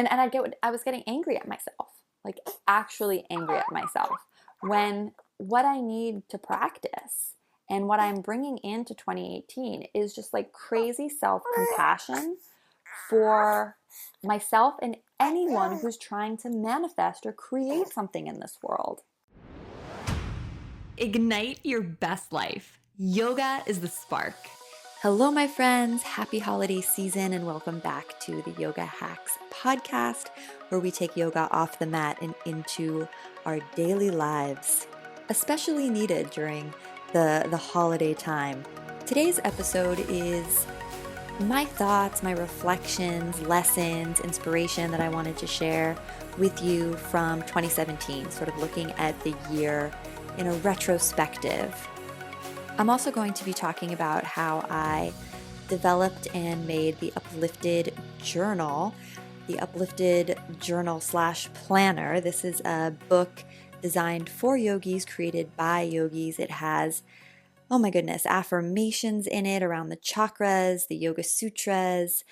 and I was getting angry at myself, like actually angry at myself when what I need to practice and what I'm bringing into 2018 is just like crazy self-compassion for myself and anyone who's trying to manifest or create something in this world. Ignite your best life. Yoga is the spark. Hello, my friends. Happy holiday season, and welcome back to the Yoga Hacks podcast, where we take yoga off the mat and into our daily lives, especially needed during the holiday time. Today's episode is my thoughts, my reflections, lessons, inspiration that I wanted to share with you from 2017, sort of looking at the year in a retrospective. I'm also going to be talking about how I developed and made the Uplifted journal, the Uplifted journal / planner. This is a book designed for yogis, created by yogis. It has, oh my goodness, affirmations in it around the chakras, the Yoga Sutras,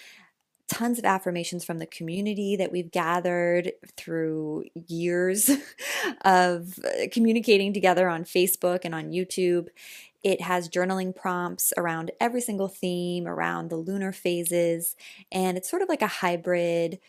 tons of affirmations from the community that we've gathered through years of communicating together on Facebook and on YouTube. It has journaling prompts around every single theme, around the lunar phases, and it's sort of like a hybrid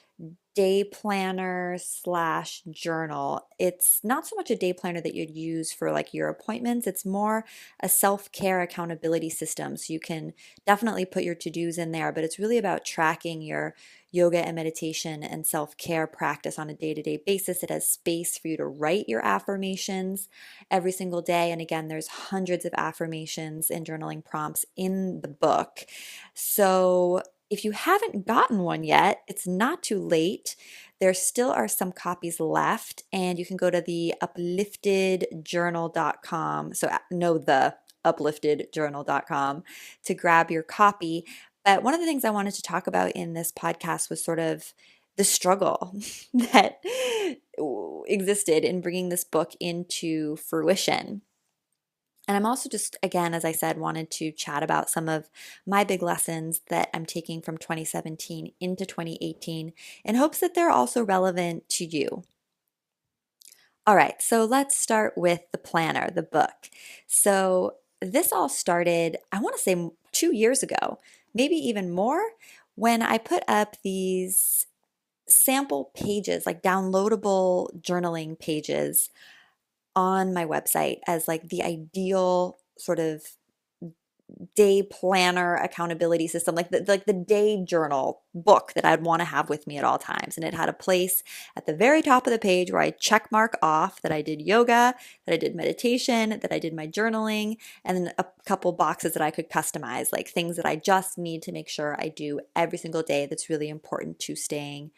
day planner / journal. It's not so much a day planner that you'd use for like your appointments. It's more a self-care accountability system. So you can definitely put your to-dos in there, but it's really about tracking your yoga and meditation and self-care practice on a day-to-day basis. It has space for you to write your affirmations every single day. And again, there's hundreds of affirmations and journaling prompts in the book. So if you haven't gotten one yet, it's not too late. There still are some copies left, and you can go to the upliftedjournal.com. So no, the upliftedjournal.com to grab your copy. But one of the things I wanted to talk about in this podcast was sort of the struggle that existed in bringing this book into fruition. And I'm also just, again, as I said, wanted to chat about some of my big lessons that I'm taking from 2017 into 2018 in hopes that they're also relevant to you. All right, so let's start with the planner, the book. So this all started, I want to say 2 years ago, maybe even more, when I put up these sample pages, like downloadable journaling pages on my website as like the ideal sort of day planner accountability system, like the day journal book that I'd want to have with me at all times. And it had a place at the very top of the page where I check mark off that I did yoga, that I did meditation, that I did my journaling, and then a couple boxes that I could customize, like things that I just need to make sure I do every single day that's really important to staying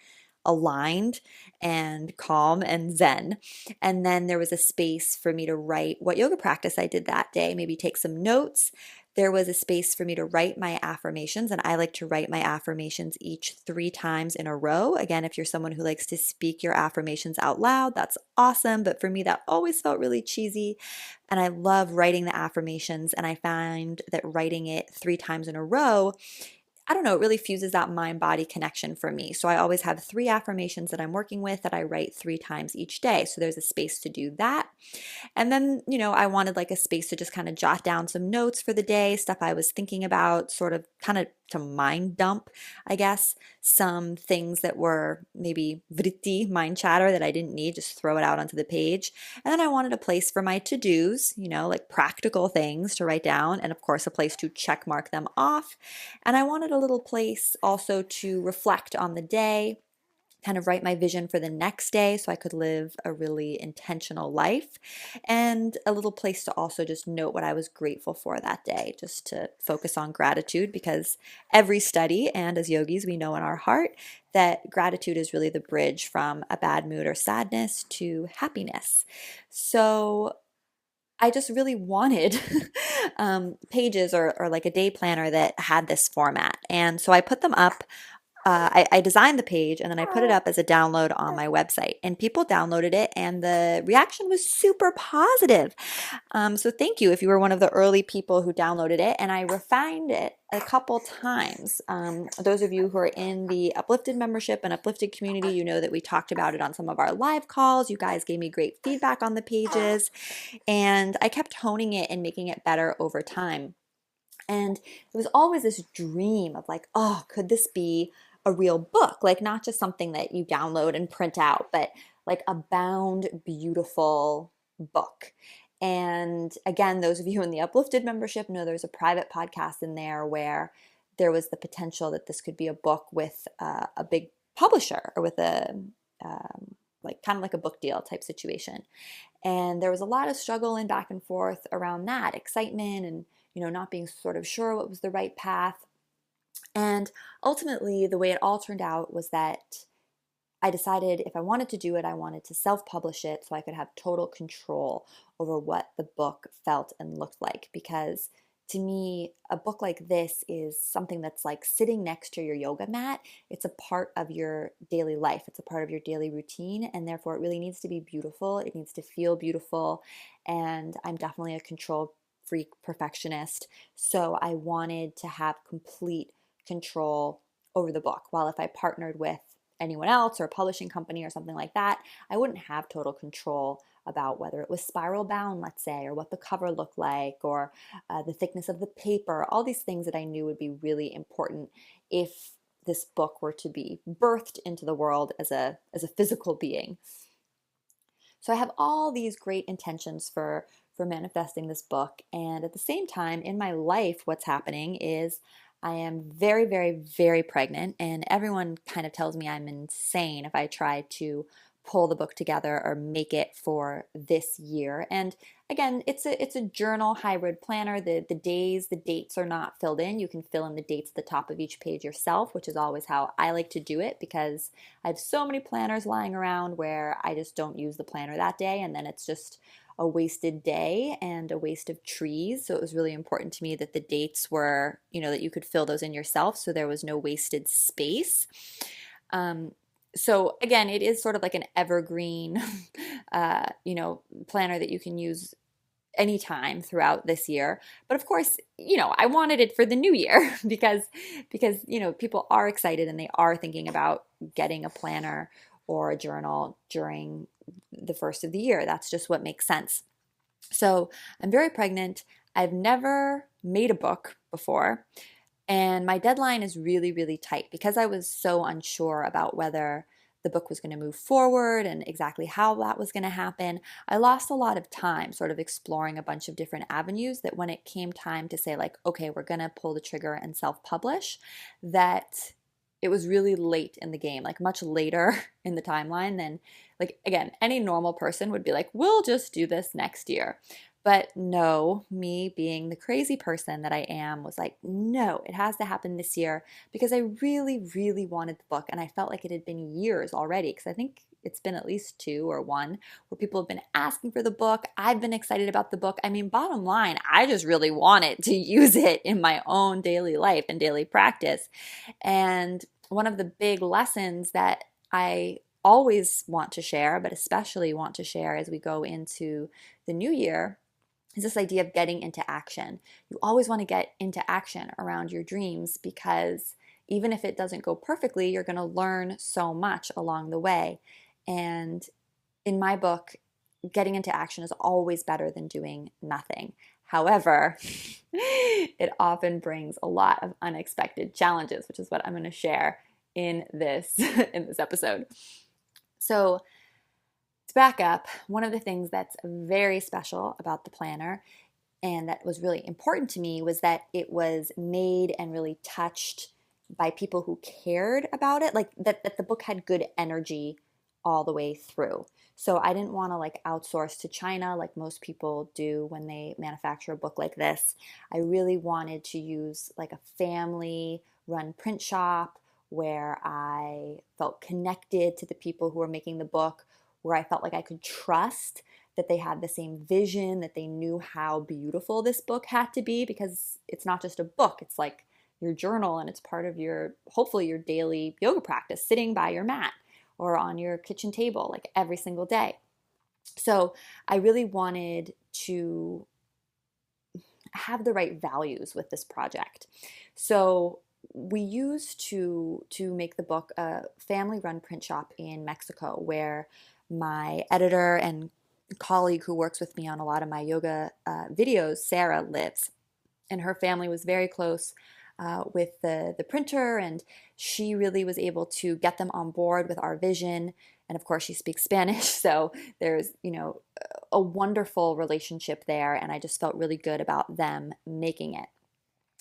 aligned and calm and zen. And then there was a space for me to write what yoga practice I did that day, maybe take some notes. There was a space for me to write my affirmations, and I like to write my affirmations each 3 times in a row. Again, if you're someone who likes to speak your affirmations out loud, that's awesome. But for me, that always felt really cheesy. And I love writing the affirmations, and I find that writing it 3 times in a row, I don't know, it really fuses that mind-body connection for me. So I always have 3 affirmations that I'm working with that I write 3 times each day. So there's a space to do that. And then, I wanted like a space to just kind of jot down some notes for the day, stuff I was thinking about, sort of kind of to mind dump, I guess, some things that were maybe vritti, mind chatter that I didn't need, just throw it out onto the page. And then I wanted a place for my to-dos, like practical things to write down, and of course a place to check mark them off. And I wanted a little place also to reflect on the day, kind of write my vision for the next day so I could live a really intentional life, and a little place to also just note what I was grateful for that day, just to focus on gratitude, because every study, and as yogis, we know in our heart that gratitude is really the bridge from a bad mood or sadness to happiness. So I just really wanted pages or like a day planner that had this format. And so I put them up I designed the page and then I put it up as a download on my website, and people downloaded it, and the reaction was super positive. So thank you if you were one of the early people who downloaded it, and I refined it a couple times. Those of you who are in the Uplifted membership and Uplifted community, you know that we talked about it on some of our live calls. You guys gave me great feedback on the pages, and I kept honing it and making it better over time. And it was always this dream of like, oh, could this be a real book? Like not just something that you download and print out, but like a bound, beautiful book. And again, those of you in the Uplifted membership know there's a private podcast in there where there was the potential that this could be a book with a big publisher or with a like kind of like a book deal type situation. And there was a lot of struggle and back and forth around that, excitement and not being sort of sure what was the right path. And ultimately, the way it all turned out was that I decided if I wanted to do it, I wanted to self-publish it so I could have total control over what the book felt and looked like. Because to me, a book like this is something that's like sitting next to your yoga mat. It's a part of your daily life. It's a part of your daily routine, and therefore it really needs to be beautiful. It needs to feel beautiful. And I'm definitely a control freak perfectionist. So I wanted to have complete control over the book. While if I partnered with anyone else or a publishing company or something like that, I wouldn't have total control about whether it was spiral bound, let's say, or what the cover looked like, or the thickness of the paper, all these things that I knew would be really important if this book were to be birthed into the world as a physical being. So I have all these great intentions for manifesting this book, and at the same time in my life what's happening is I am very, very, very pregnant, and everyone kind of tells me I'm insane if I try to pull the book together or make it for this year. And again, it's a journal hybrid planner. The dates are not filled in. You can fill in the dates at the top of each page yourself, which is always how I like to do it, because I have so many planners lying around where I just don't use the planner that day, and then it's just a wasted day and a waste of trees. So it was really important to me that the dates were, that you could fill those in yourself, so there was no wasted space. So again, it is sort of like an evergreen, planner that you can use anytime throughout this year. But of course, I wanted it for the new year because people are excited and they are thinking about getting a planner or a journal during the first of the year. That's just what makes sense. So I'm very pregnant. I've never made a book before, and my deadline is really, really tight because I was so unsure about whether the book was going to move forward and exactly how that was going to happen. I lost a lot of time sort of exploring a bunch of different avenues, that when it came time to say like, okay, we're going to pull the trigger and self-publish, that it was really late in the game, like much later in the timeline than, like, again, any normal person would be like, we'll just do this next year. But no, me being the crazy person that I am was like, no, it has to happen this year, because I really, really wanted the book. And I felt like it had been years already, because I think it's been at least 2 or 1 where people have been asking for the book. I've been excited about the book. I mean, bottom line, I just really wanted to use it in my own daily life and daily practice. And one of the big lessons that I always want to share, but especially want to share as we go into the new year, is this idea of getting into action. You always want to get into action around your dreams, because even if it doesn't go perfectly, you're going to learn so much along the way. And in my book, getting into action is always better than doing nothing. However, it often brings a lot of unexpected challenges, which is what I'm going to share in this in this episode. So, to back up, one of the things that's very special about the planner, and that was really important to me, was that it was made and really touched by people who cared about it, like that the book had good energy all the way through. So I didn't want to like outsource to China like most people do when they manufacture a book like this. I really wanted to use like a family run print shop where I felt connected to the people who were making the book, where I felt like I could trust that they had the same vision, that they knew how beautiful this book had to be, because it's not just a book, it's like your journal, and it's part of your, hopefully your daily yoga practice, sitting by your mat or on your kitchen table like every single day. So I really wanted to have the right values with this project. So we used to make the book a family-run print shop in Mexico, where my editor and colleague who works with me on a lot of my yoga videos, Sarah, lives. And her family was very close with the printer, and she really was able to get them on board with our vision. And of course, she speaks Spanish, so there's, a wonderful relationship there, and I just felt really good about them making it.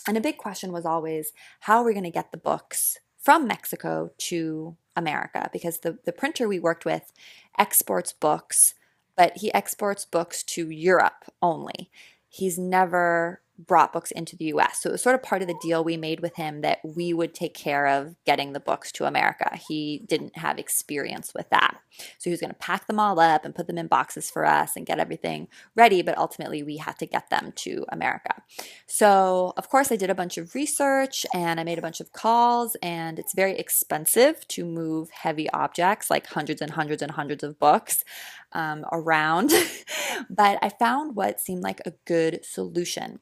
And a big question was always, how are we going to get the books from Mexico to America? Because the printer we worked with exports books, but he exports books to Europe only. He's never brought books into the US. So it was sort of part of the deal we made with him that we would take care of getting the books to America. He didn't have experience with that. So he was going to pack them all up and put them in boxes for us and get everything ready, but ultimately we had to get them to America. So, of course, I did a bunch of research and I made a bunch of calls, and it's very expensive to move heavy objects like hundreds and hundreds and hundreds of books around. But I found what seemed like a good solution.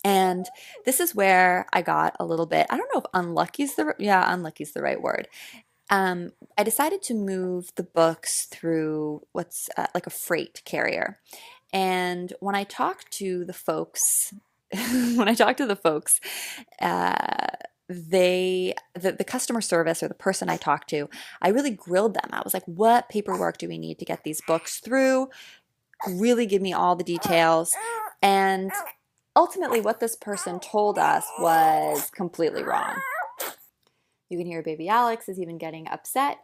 And this is where I got a little bit, I don't know if unlucky is the right word. I decided to move the books through what's like a freight carrier. And when I talked to the folks, the customer service, or the person I talked to, I really grilled them. I was like, what paperwork do we need to get these books through? Really give me all the details. And ultimately, what this person told us was completely wrong. You can hear baby Alex is even getting upset.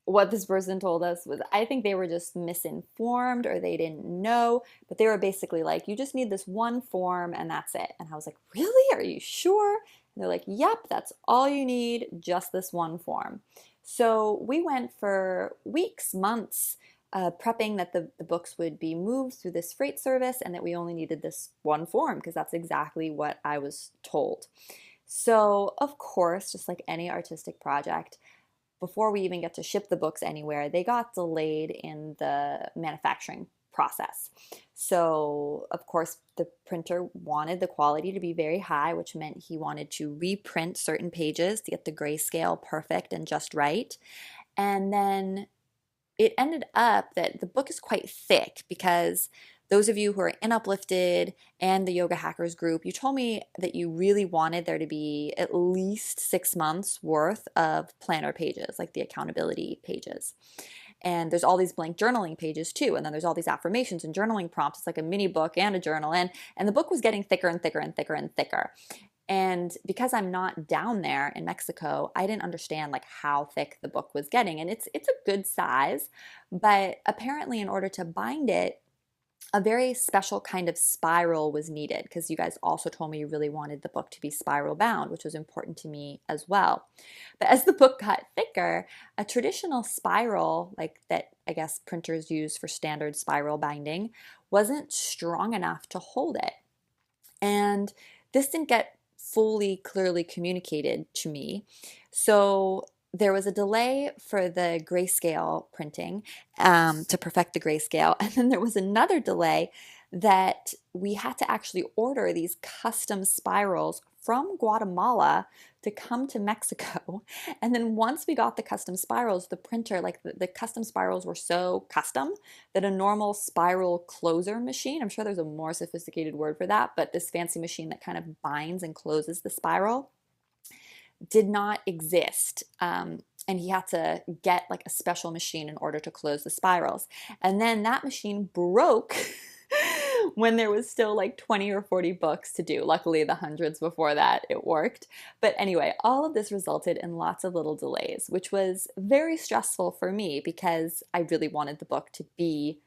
What this person told us was, I think they were just misinformed, or they didn't know, but they were basically like, you just need this one form and that's it. And I was like, really? Are you sure? And they're like, yep, that's all you need, just this one form. So we went for weeks, months, prepping that the books would be moved through this freight service, and that we only needed this one form, because that's exactly what I was told. So, of course, just like any artistic project, before we even get to ship the books anywhere, they got delayed in the manufacturing process. So, of course, the printer wanted the quality to be very high, which meant he wanted to reprint certain pages to get the grayscale perfect and just right. And then it ended up that the book is quite thick, because those of you who are in Uplifted and the Yoga Hackers group, you told me that you really wanted there to be at least 6 months worth of planner pages, like the accountability pages. And there's all these blank journaling pages too. And then there's all these affirmations and journaling prompts. It's like a mini book and a journal. And the book was getting thicker and thicker and thicker and thicker. And because I'm not down there in Mexico, I didn't understand like how thick the book was getting. And it's a good size, but apparently in order to bind it, a very special kind of spiral was needed, because you guys also told me you really wanted the book to be spiral bound, which was important to me as well. But as the book got thicker, a traditional spiral, like that I guess printers use for standard spiral binding, wasn't strong enough to hold it. And this didn't get fully clearly communicated to me. So there was a delay for the grayscale printing to perfect the grayscale. And then there was another delay that we had to actually order these custom spirals from Guatemala to come to Mexico. And then once we got the custom spirals, the printer, like the custom spirals were so custom that a normal spiral closer machine, I'm sure there's a more sophisticated word for that, but this fancy machine that kind of binds and closes the spiral, did not exist. And he had to get like a special machine in order to close the spirals. And then that machine broke when there was still like 20 or 40 books to do. Luckily, the hundreds before that, it worked. But anyway, all of this resulted in lots of little delays, which was very stressful for me, because I really wanted the book to be,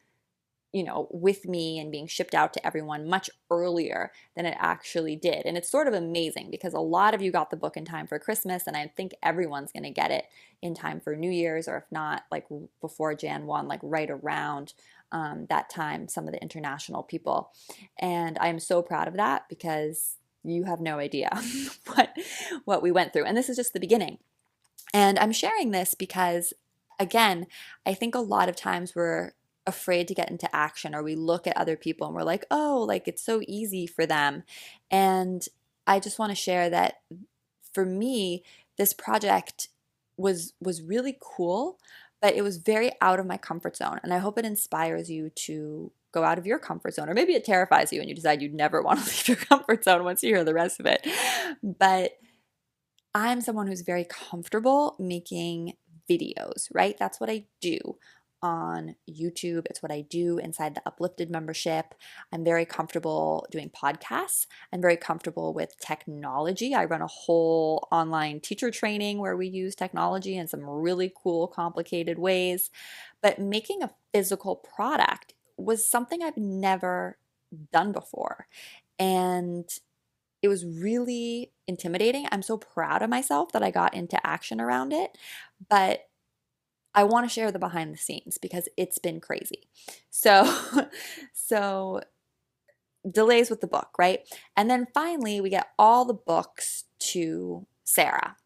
with me and being shipped out to everyone much earlier than it actually did. And it's sort of amazing, because a lot of you got the book in time for Christmas, and I think everyone's going to get it in time for New Year's, or if not, like before Jan 1, like right around that time, some of the international people. And I'm so proud of that, because you have no idea what we went through. And this is just the beginning. And I'm sharing this because, again, I think a lot of times we're afraid to get into action, or we look at other people and we're like, oh, like it's so easy for them. And I just want to share that for me, this project was really cool, but it was very out of my comfort zone. And I hope it inspires you to go out of your comfort zone, or maybe it terrifies you and you decide you never want to leave your comfort zone once you hear the rest of it. But I'm someone who's very comfortable making videos, right? That's what I do on YouTube. It's what I do inside the Uplifted membership. I'm very comfortable doing podcasts. I'm very comfortable with technology. I run a whole online teacher training where we use technology in some really cool, complicated ways. But making a physical product was something I've never done before. And it was really intimidating. I'm so proud of myself that I got into action around it, but I want to share the behind the scenes because it's been crazy. So, so delays with the book, right? And then finally we get all the books to Sarah,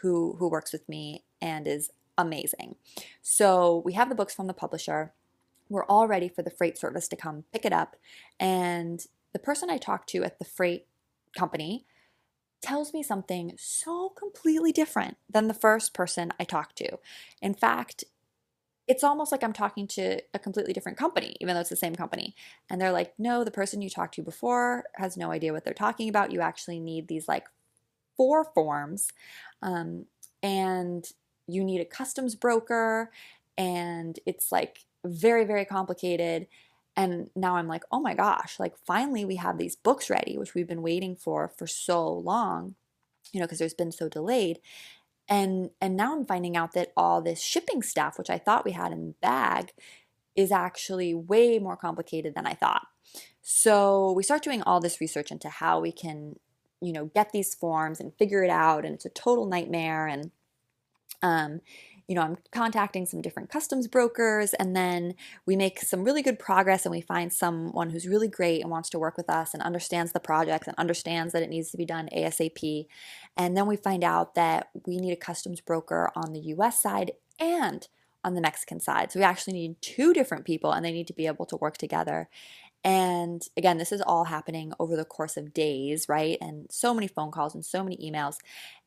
who works with me and is amazing. So we have the books from the publisher. We're all ready for the freight service to come pick it up. And the person I talked to at the freight company tells me something so completely different than the first person I talked to. In fact, it's almost like I'm talking to a completely different company, even though it's the same company. And they're like, no, the person you talked to before has no idea what they're talking about. You actually need these like 4 forms, and you need a customs broker, and it's like very, very complicated. And now I'm like, oh my gosh, like finally we have these books ready, which we've been waiting for so long, because there's been so delayed. And now I'm finding out that all this shipping stuff, which I thought we had in the bag, is actually way more complicated than I thought. So we start doing all this research into how we can, get these forms and figure it out. And it's a total nightmare. And I'm contacting some different customs brokers, and then we make some really good progress, and we find someone who's really great and wants to work with us and understands the project and understands that it needs to be done ASAP. And then we find out that we need a customs broker on the US side and on the Mexican side. So we actually need 2 different people, and they need to be able to work together. And again, this is all happening over the course of days, right? And so many phone calls and so many emails.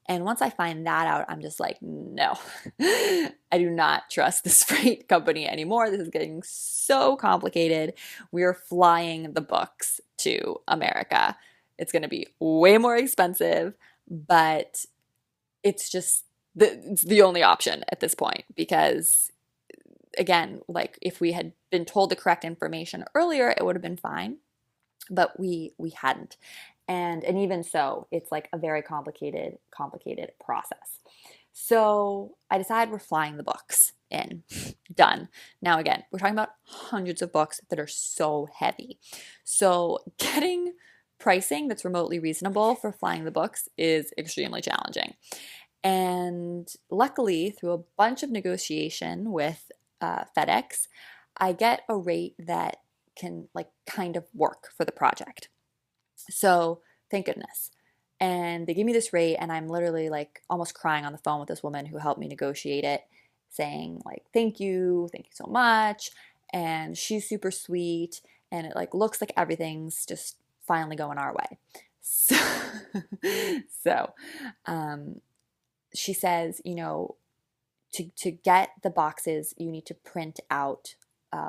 And once I find that out, I'm just like, no, I do not trust this freight company anymore. This is getting so complicated. We are flying the books to America. It's going to be way more expensive, but it's just it's the only option at this point, because again, like if we had been told the correct information earlier, it would have been fine, but we hadn't. And even so, it's like a very complicated process. So I decide we're flying the books in. Done. Now again, we're talking about hundreds of books that are so heavy. So getting pricing that's remotely reasonable for flying the books is extremely challenging. And luckily, through a bunch of negotiation with FedEx, I get a rate that can like kind of work for the project. So thank goodness. And they give me this rate, and I'm literally like almost crying on the phone with this woman who helped me negotiate it, saying like, thank you so much. And she's super sweet, and it like looks like everything's just finally going our way. So, so she says, to get the boxes, you need to print out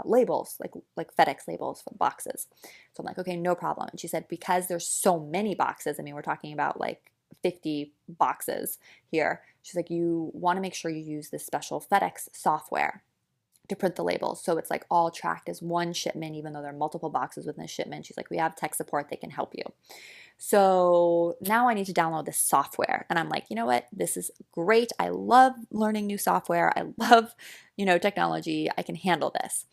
labels, like FedEx labels for boxes. So I'm like, okay, no problem. And she said, because there's so many boxes, I mean, we're talking about like 50 boxes here. She's like, you want to make sure you use this special FedEx software to print the labels. So it's like all tracked as one shipment, even though there are multiple boxes within a shipment. She's like, we have tech support, they can help you. So now I need to download this software. And I'm like, you know what? This is great. I love learning new software. I love, technology. I can handle this.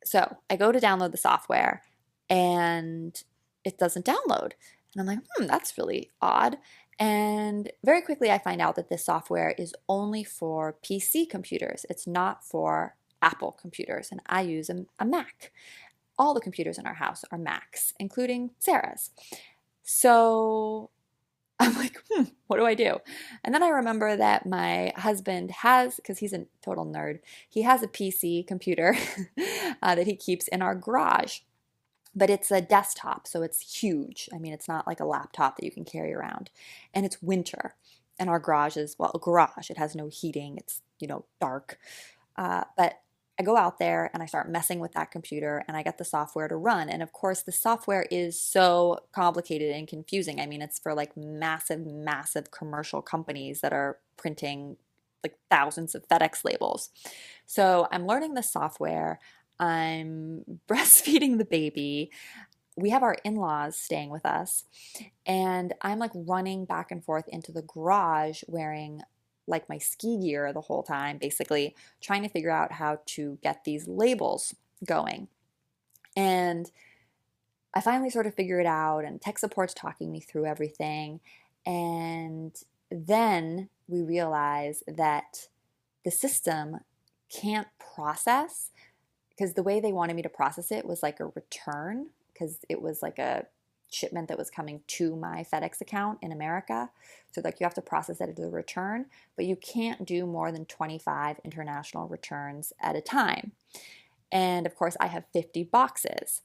So I go to download the software, and it doesn't download. And I'm like, that's really odd. And very quickly I find out that this software is only for PC computers. It's not for Apple computers. And I use a Mac. All the computers in our house are Macs, including Sarah's. So I'm like, what do I do? And then I remember that my husband has, because he's a total nerd, he has a PC computer that he keeps in our garage. But it's a desktop, so it's huge. I mean, it's not like a laptop that you can carry around. And it's winter. And our garage is, well, a garage. It has no heating. It's, dark. But I go out there and I start messing with that computer and I get the software to run. And of course, the software is so complicated and confusing. I mean, it's for like massive, massive commercial companies that are printing like thousands of FedEx labels. So I'm learning the software. I'm breastfeeding the baby. We have our in-laws staying with us, and I'm like running back and forth into the garage wearing like my ski gear the whole time, basically trying to figure out how to get these labels going. And I finally sort of figure it out, and tech support's talking me through everything. And then we realize that the system can't process, because the way they wanted me to process it was like a return, because it was like a shipment that was coming to my FedEx account in America. So like you have to process it as a return, but you can't do more than 25 international returns at a time. And of course, I have 50 boxes.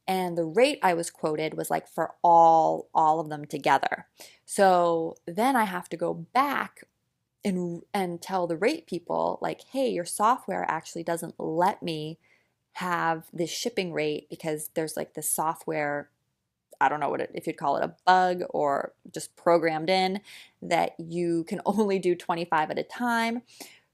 And the rate I was quoted was like for all of them together. So then I have to go back and tell the rate people like, hey, your software actually doesn't let me have this shipping rate because there's like this software, I don't know if you'd call it a bug or just programmed in, that you can only do 25 at a time.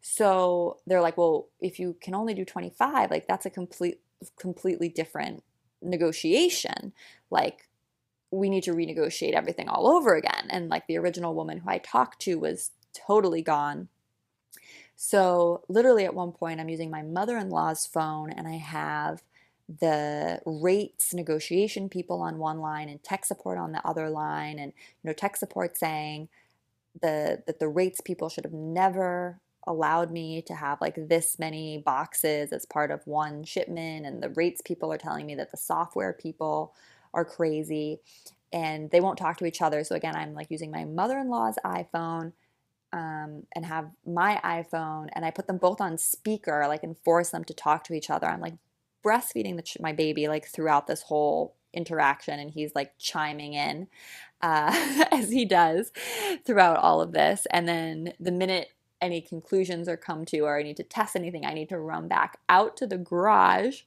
So they're like, well, if you can only do 25, like that's a completely different negotiation. Like we need to renegotiate everything all over again. And like the original woman who I talked to was totally gone. So literally at one point, I'm using my mother-in-law's phone and I have the rates negotiation people on one line and tech support on the other line. And tech support saying that the rates people should have never allowed me to have like this many boxes as part of one shipment. And the rates people are telling me that the software people are crazy and they won't talk to each other. So again, I'm like using my mother-in-law's iPhone and have my iPhone, and I put them both on speaker, like, and force them to talk to each other. I'm like breastfeeding my baby like throughout this whole interaction, and he's like chiming in as he does throughout all of this. And then the minute any conclusions are come to, or I need to test anything, I need to run back out to the garage.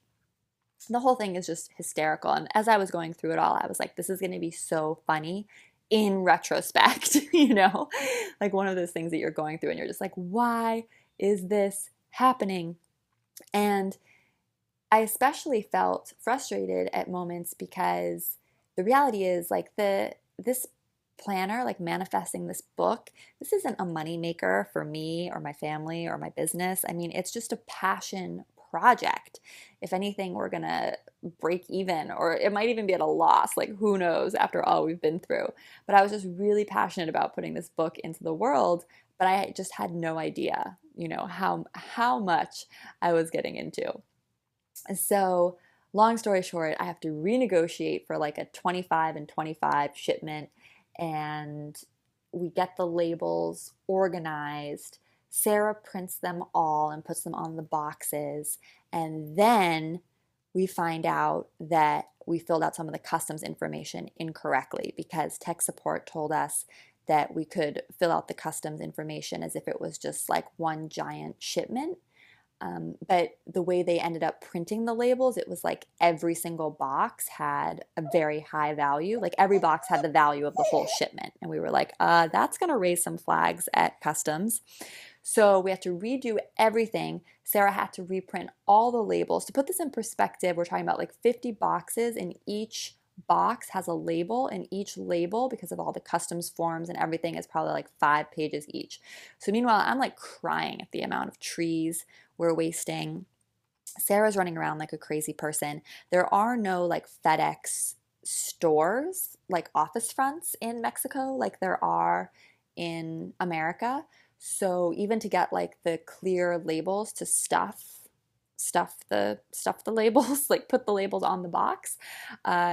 The whole thing is just hysterical. And as I was going through it all, I was like, this is going to be so funny in retrospect, like one of those things that you're going through and you're just like, why is this happening? And I especially felt frustrated at moments because the reality is like this planner, like manifesting this book, this isn't a money maker for me or my family or my business. I mean, it's just a passion project. If anything, we're gonna break even, or it might even be at a loss, like who knows after all we've been through. But I was just really passionate about putting this book into the world, but I just had no idea, how much I was getting into. So, long story short, I have to renegotiate for like a 25 and 25 shipment, and we get the labels organized. Sarah prints them all and puts them on the boxes, and then we find out that we filled out some of the customs information incorrectly because tech support told us that we could fill out the customs information as if it was just like one giant shipment. But the way they ended up printing the labels, it was like every single box had a very high value. Like every box had the value of the whole shipment. And we were like, that's going to raise some flags at customs. So we had to redo everything. Sarah had to reprint all the labels. To put this in perspective, we're talking about like 50 boxes, and each box has a label, and each label, because of all the customs forms and everything, is probably like 5 pages each. So meanwhile, I'm like crying at the amount of trees we're wasting. Sarah's running around like a crazy person. There are no like FedEx stores, like office fronts in Mexico, like there are in America. So even to get like the clear labels to stuff stuff the labels, like put the labels on the box.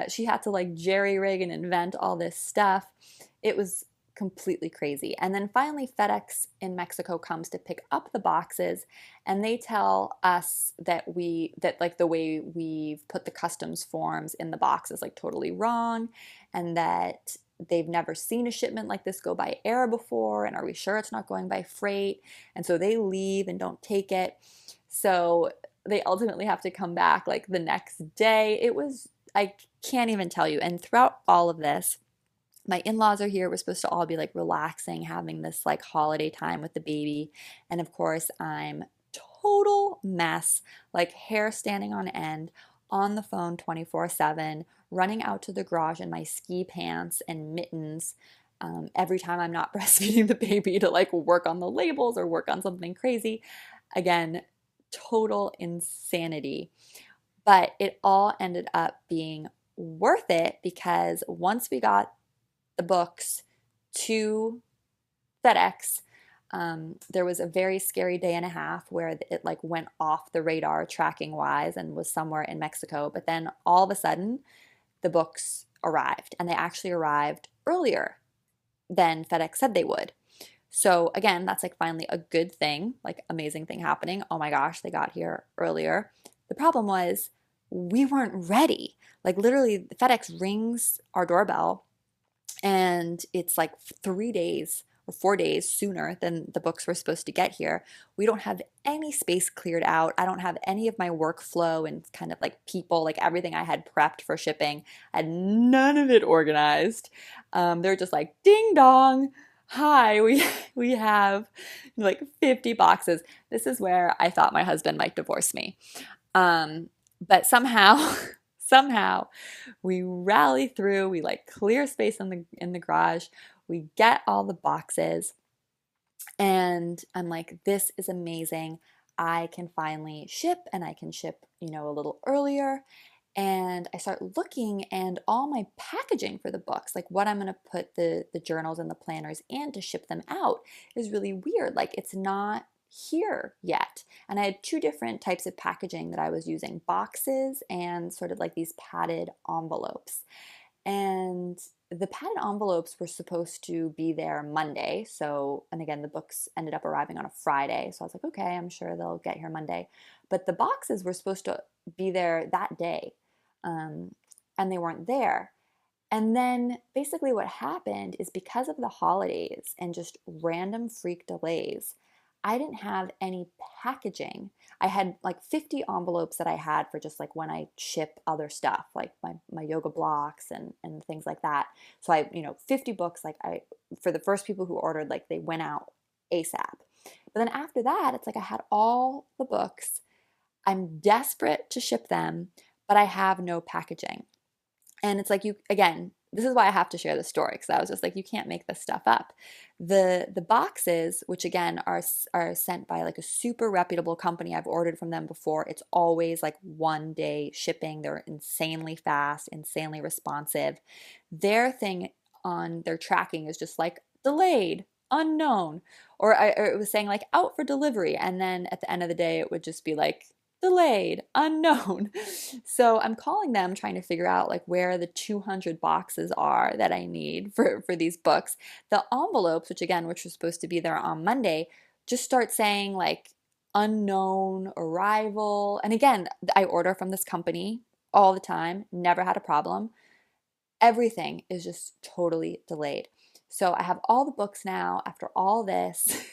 She had to like jerry rig and invent all this stuff. It was completely crazy. And then finally FedEx in Mexico comes to pick up the boxes, and they tell us that like the way we've put the customs forms in the box is like totally wrong, and that they've never seen a shipment like this go by air before, and are we sure it's not going by freight? And so they leave and don't take it. So they ultimately have to come back like the next day. It was, I can't even tell you. And throughout all of this, my in-laws are here. We're supposed to all be like relaxing, having this like holiday time with the baby. And of course, I'm total mess, like hair standing on end, on the phone 24/7, running out to the garage in my ski pants and mittens. Every time I'm not breastfeeding the baby to like work on the labels or work on something crazy. Again, total insanity. But it all ended up being worth it, because once we got the books to FedEx, there was a very scary day and a half where it like went off the radar tracking wise and was somewhere in Mexico. But then all of a sudden, the books arrived, and they actually arrived earlier than FedEx said they would. So again, that's like finally a good thing, like amazing thing happening. Oh my gosh, they got here earlier. The problem was we weren't ready. Like literally, FedEx rings our doorbell, and it's like 3 days or 4 days sooner than the books were supposed to get here. We don't have any space cleared out. I don't have any of my workflow and kind of like people, like everything I had prepped for shipping. I had none of it organized. They're just like, ding dong. Hi, we have like 50 boxes. This is where I thought my husband might divorce me. But somehow, somehow we rally through, we like clear space in the garage, we get all the boxes, and I'm like, this is amazing. I can finally ship, and I can ship, a little earlier. And I start looking, and all my packaging for the books, like what I'm going to put the journals and the planners in to ship them out, is really weird. Like it's not here yet. And I had two different types of packaging that I was using: boxes and sort of like these padded envelopes. And the padded envelopes were supposed to be there Monday. So, and again, the books ended up arriving on a Friday. So I was like, okay, I'm sure they'll get here Monday. But the boxes were supposed to be there that day. And they weren't there. And then basically what happened is, because of the holidays and just random freak delays, I didn't have any packaging. I had like 50 envelopes that I had for just like when I ship other stuff, like my yoga blocks and things like that. So 50 books, like for the first people who ordered, like they went out ASAP. But then after that, it's like I had all the books. I'm desperate to ship them, but I have no packaging. And it's like, again, this is why I have to share the story, because I was just like, you can't make this stuff up. The boxes, which again are sent by like a super reputable company. I've ordered from them before. It's always like 1 day shipping. They're insanely fast, insanely responsive. Their thing on their tracking is just like delayed, unknown, or it was saying like out for delivery, and then at the end of the day, it would just be like delayed, unknown. So I'm calling them, trying to figure out like where the 200 boxes are that I need for these books. The envelopes, which were supposed to be there on Monday, just start saying like unknown arrival. And again, I order from this company all the time, never had a problem. Everything is just totally delayed. So I have all the books now after all this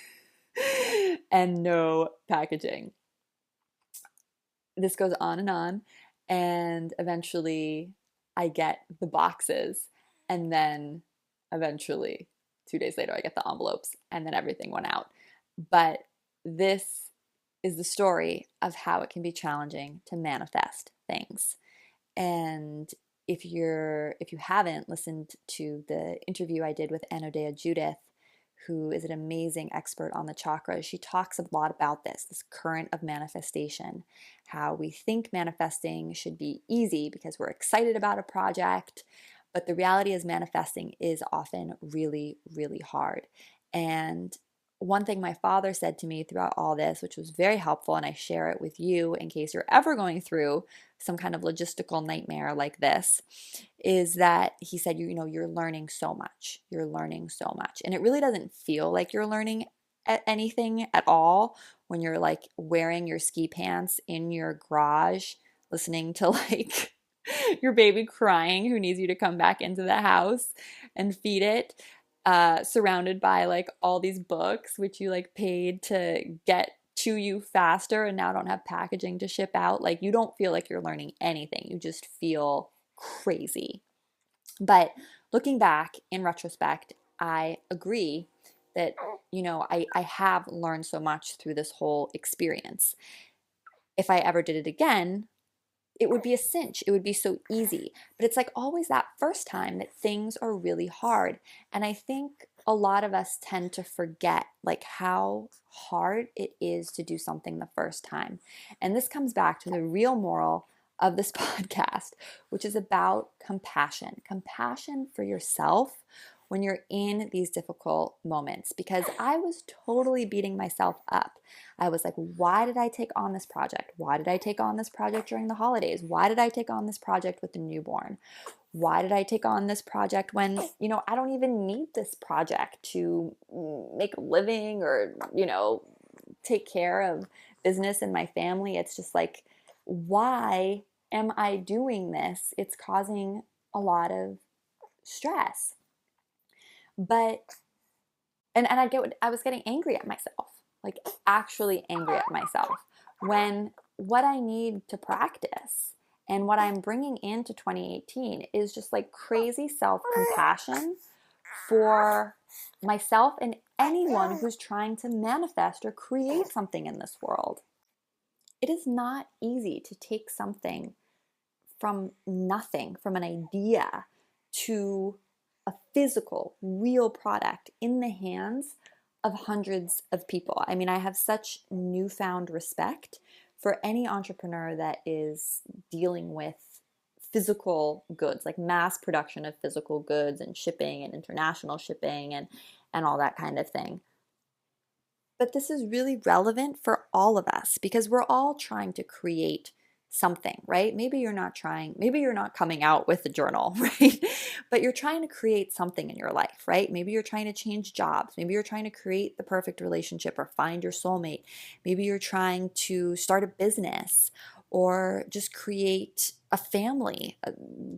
and no packaging. This goes on, and eventually I get the boxes, and then eventually 2 days later I get the envelopes, and then everything went out. But this is the story of how it can be challenging to manifest things. And if you haven't listened to the interview I did with Anodea Judith, who is an amazing expert on the chakras, she talks a lot about this current of manifestation, how we think manifesting should be easy because we're excited about a project, but the reality is manifesting is often really, really hard. And one thing my father said to me throughout all this, which was very helpful, and I share it with you in case you're ever going through some kind of logistical nightmare like this, is that he said, you know, you're learning so much. You're learning so much. And it really doesn't feel like you're learning anything at all when you're like wearing your ski pants in your garage, listening to like your baby crying who needs you to come back into the house and feed it, surrounded by like all these books which you like paid to get to you faster and now don't have packaging to ship out. Like you don't feel like you're learning anything. You just feel crazy. But looking back in retrospect, I agree that, you know, I have learned so much through this whole experience. If I ever did it again, it would be a cinch. It would be so easy. But it's like always that first time that things are really hard. And I think a lot of us tend to forget like how hard it is to do something the first time. And this comes back to the real moral of this podcast, which is about compassion. Compassion for yourself when you're in these difficult moments, because I was totally beating myself up. I was like, why did I take on this project? Why did I take on this project during the holidays? Why did I take on this project with the newborn? Why did I take on this project when, you know, I don't even need this project to make a living or, you know, take care of business and my family? It's just like, why am I doing this? It's causing a lot of stress. But and I was getting angry at myself, like actually angry at myself, when what I need to practice and what I'm bringing into 2018 is just like crazy self-compassion for myself and anyone who's trying to manifest or create something in this world. It is not easy to take something from nothing, from an idea, to a physical, real product in the hands of hundreds of people. I mean, I have such newfound respect for any entrepreneur that is dealing with physical goods, like mass production of physical goods and shipping and international shipping and all that kind of thing. But this is really relevant for all of us because we're all trying to create something, right? Maybe you're not trying, maybe you're not coming out with a journal, right? But you're trying to create something in your life, right? Maybe you're trying to change jobs. Maybe you're trying to create the perfect relationship or find your soulmate. Maybe you're trying to start a business or just create a family,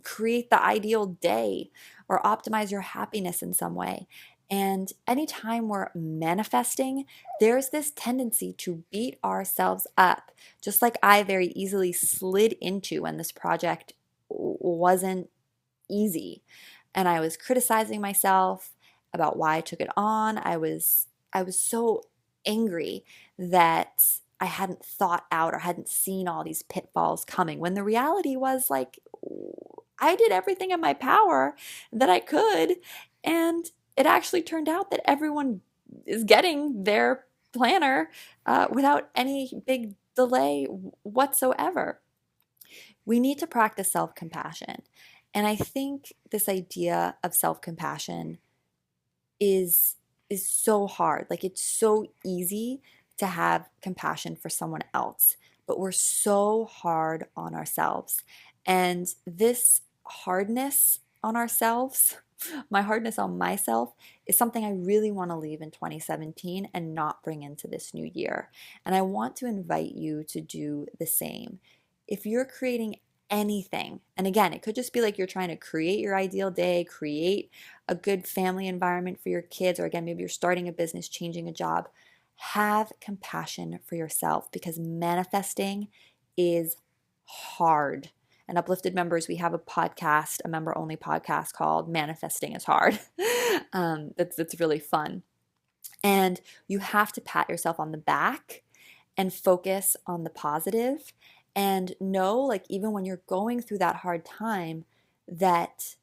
create the ideal day, or optimize your happiness in some way. And anytime we're manifesting, there's this tendency to beat ourselves up, just like I very easily slid into when this project wasn't easy. And I was criticizing myself about why I took it on. I was so angry that I hadn't thought out or hadn't seen all these pitfalls coming, when the reality was like I did everything in my power that I could, and it actually turned out that everyone is getting their planner without any big delay whatsoever. We need to practice self-compassion. And I think this idea of self-compassion is so hard. Like it's so easy to have compassion for someone else, but we're so hard on ourselves. And this hardness on ourselves, my hardness on myself, is something I really want to leave in 2017 and not bring into this new year. And I want to invite you to do the same. If you're creating anything, and again, it could just be like you're trying to create your ideal day, create a good family environment for your kids, or again, maybe you're starting a business, changing a job, have compassion for yourself, because manifesting is hard. And Uplifted members, we have a podcast, a member-only podcast called Manifesting is Hard. That's really fun. And you have to pat yourself on the back and focus on the positive, and know, like, even when you're going through that hard time, that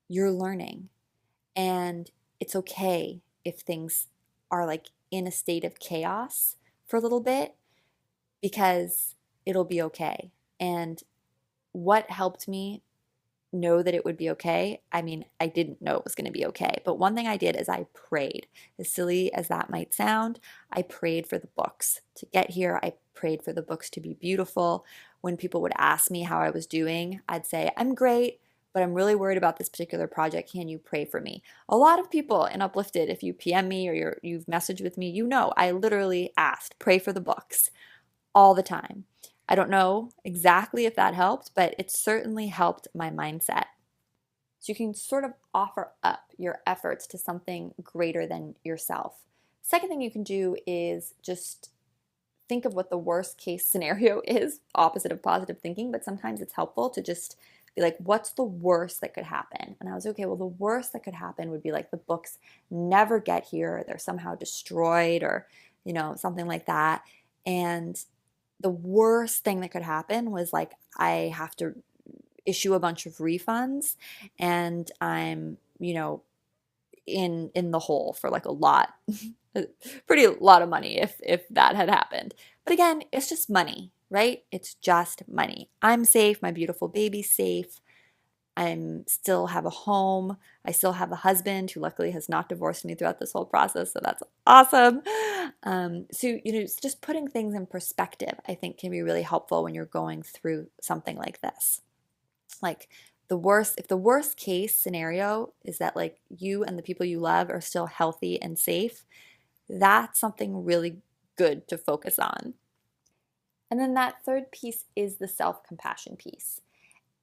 you're learning. And it's okay if things are like in a state of chaos for a little bit, because it'll be okay. And what helped me know that it would be okay. I mean, I didn't know it was going to be okay. But one thing I did is I prayed. As silly as that might sound, I prayed for the books to get here. I prayed for the books to be beautiful. When people would ask me how I was doing, I'd say, I'm great, but I'm really worried about this particular project. Can you pray for me? A lot of people in Uplifted, if you PM me or you've messaged with me, you know I literally asked, pray for the books all the time. I don't know exactly if that helped, but it certainly helped my mindset. So you can sort of offer up your efforts to something greater than yourself. Second thing you can do is just think of what the worst case scenario is, opposite of positive thinking, but sometimes it's helpful to just be like, what's the worst that could happen? And I was okay, well, the worst that could happen would be like the books never get here, they're somehow destroyed or, something like that. And the worst thing that could happen was like I have to issue a bunch of refunds and I'm, in the hole for like a lot, pretty lot of money if that had happened. But again, it's just money, right? It's just money. I'm safe, my beautiful baby's safe. I'm still have a home. I still have a husband who luckily has not divorced me throughout this whole process, so that's awesome. So it's just putting things in perspective, I think, can be really helpful when you're going through something like this. Like if the worst case scenario is that like you and the people you love are still healthy and safe, that's something really good to focus on. And then that third piece is the self-compassion piece.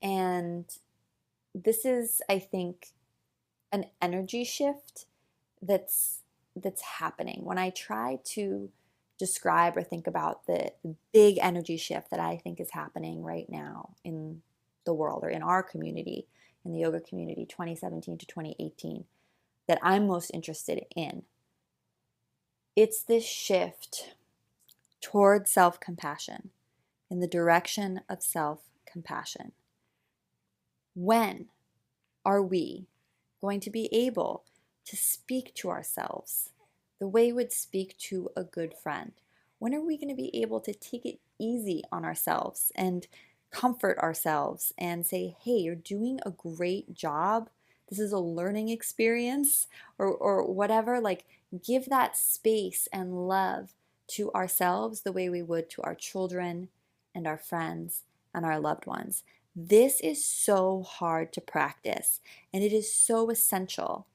And this is, I think, an energy shift that's happening. When I try to describe or think about the big energy shift that I think is happening right now in the world or in our community, in the yoga community, 2017 to 2018, that I'm most interested in, it's this shift toward self-compassion, in the direction of self-compassion. When are we going to be able to speak to ourselves the way we would speak to a good friend? When are we going to be able to take it easy on ourselves and comfort ourselves and say, hey, you're doing a great job. This is a learning experience or whatever. Like, give that space and love to ourselves the way we would to our children and our friends and our loved ones. This is so hard to practice, and it is so essential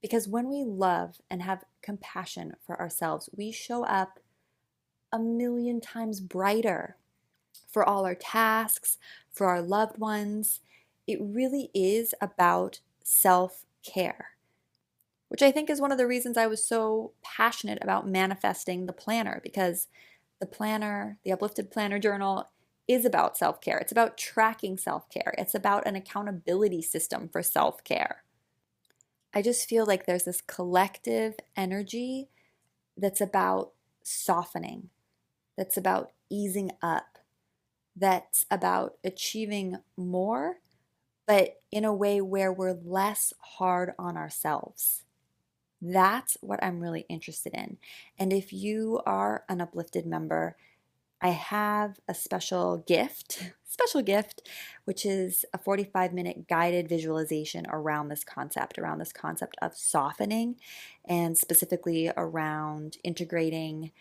because when we love and have compassion for ourselves, we show up a million times brighter for all our tasks, for our loved ones. It really is about self-care, which I think is one of the reasons I was so passionate about manifesting the planner, because the planner, the Uplifted Planner Journal, is about self-care. It's about tracking self-care. It's about an accountability system for self-care. I just feel like there's this collective energy that's about softening, that's about easing up, that's about achieving more, but in a way where we're less hard on ourselves. That's what I'm really interested in. And if you are an Uplifted member, I have a special gift, which is a 45-minute guided visualization around this concept of softening, and specifically around integrating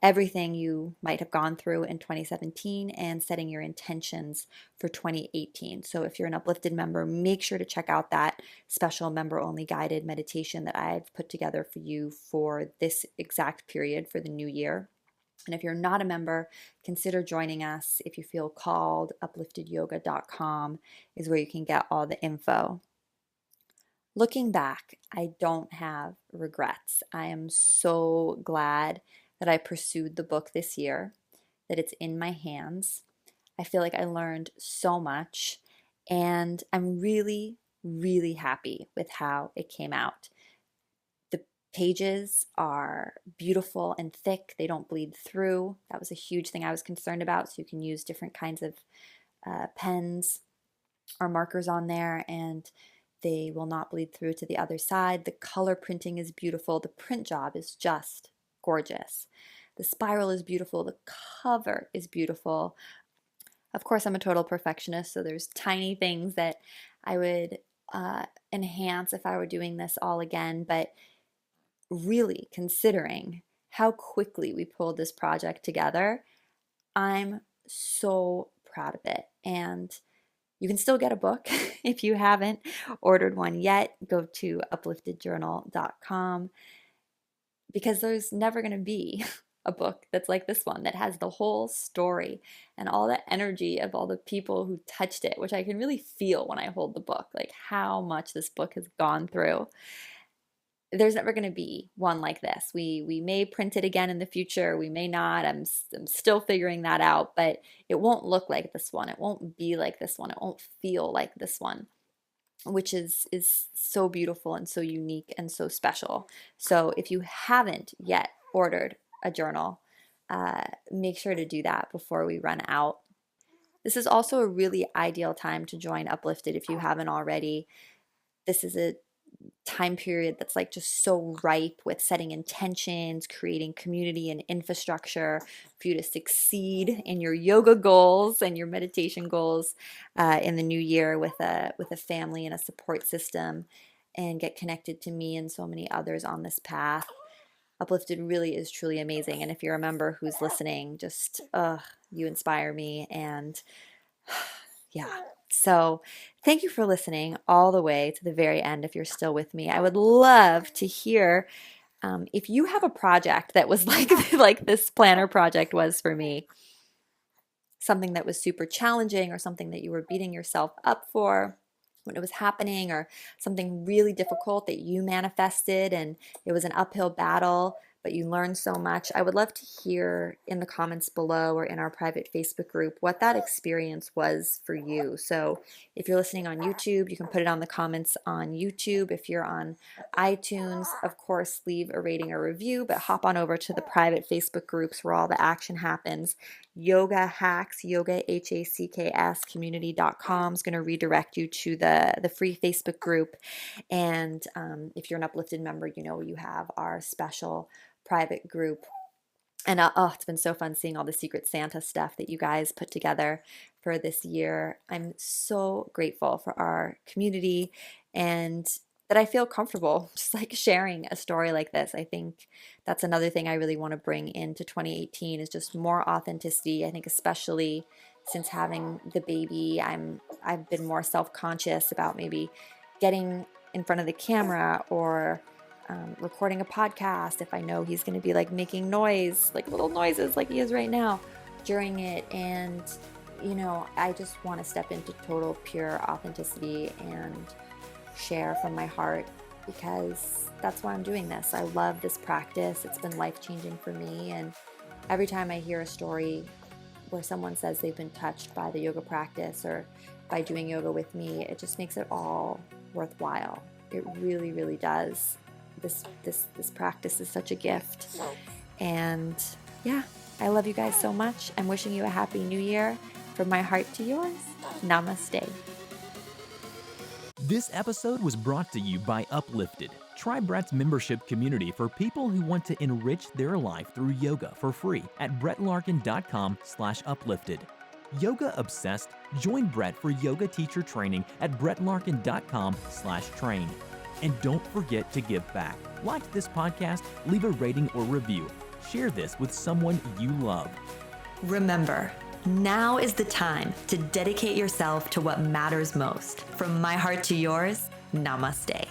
everything you might have gone through in 2017 and setting your intentions for 2018. So if you're an Uplifted member, make sure to check out that special member-only guided meditation that I've put together for you for this exact period for the new year. And if you're not a member, consider joining us. If you feel called, upliftedyoga.com is where you can get all the info. Looking back, I don't have regrets. I am so glad that I pursued the book this year, that it's in my hands. I feel like I learned so much, and I'm really, really happy with how it came out. The pages are beautiful and thick. They don't bleed through. That was a huge thing I was concerned about. So you can use different kinds of pens or markers on there, and they will not bleed through to the other side. The color printing is beautiful. The print job is just gorgeous. The spiral is beautiful. The cover is beautiful. Of course, I'm a total perfectionist, so there's tiny things that I would enhance if I were doing this all again. But really considering how quickly we pulled this project together, I'm so proud of it. And you can still get a book if you haven't ordered one yet. Go to upliftedjournal.com because there's never going to be a book that's like this one that has the whole story and all the energy of all the people who touched it, which I can really feel when I hold the book, like how much this book has gone through. There's never going to be one like this. We may print it again in the future. We may not. I'm still figuring that out, but it won't look like this one. It won't be like this one. It won't feel like this one, which is so beautiful and so unique and so special. So if you haven't yet ordered a journal, make sure to do that before we run out. This is also a really ideal time to join Uplifted if you haven't already. This is a time period that's like just so ripe with setting intentions, creating community and infrastructure for you to succeed in your yoga goals and your meditation goals in the new year with a family and a support system, and get connected to me and so many others on this path. Uplifted really is truly amazing, and if you're a member who's listening, just you inspire me, and yeah. So thank you for listening all the way to the very end if you're still with me. I would love to hear if you have a project that was like this planner project was for me, something that was super challenging or something that you were beating yourself up for when it was happening, or something really difficult that you manifested and it was an uphill battle, but you learned so much. I would love to hear in the comments below or in our private Facebook group what that experience was for you. So if you're listening on YouTube, you can put it on the comments on YouTube. If you're on iTunes, of course, leave a rating or review, but hop on over to the private Facebook groups where all the action happens. Yoga Hacks, Yoga HACKS community.com is going to redirect you to the free Facebook group. And if you're an Uplifted member, you know you have our special private group. And it's been so fun seeing all the Secret Santa stuff that you guys put together for this year. I'm so grateful for our community and that I feel comfortable just like sharing a story like this. I think that's another thing I really want to bring into 2018 is just more authenticity. I think especially since having the baby, I've been more self-conscious about maybe getting in front of the camera or recording a podcast if I know he's going to be like making noise, like little noises like he is right now during it. And, you know, I just want to step into total pure authenticity and share from my heart because that's why I'm doing this. I love this practice. It's been life-changing for me. And every time I hear a story where someone says they've been touched by the yoga practice or by doing yoga with me, it just makes it all worthwhile. It really, really does. This practice is such a gift. And yeah, I love you guys so much. I'm wishing you a happy new year. From my heart to yours, namaste. This episode was brought to you by Uplifted, TriBrett's membership community for people who want to enrich their life through yoga for free at brettlarkin.com/uplifted. Yoga obsessed? Join Brett for yoga teacher training at brettlarkin.com/train. And don't forget to give back. Like this podcast, leave a rating or review. Share this with someone you love. Remember, now is the time to dedicate yourself to what matters most. From my heart to yours, namaste.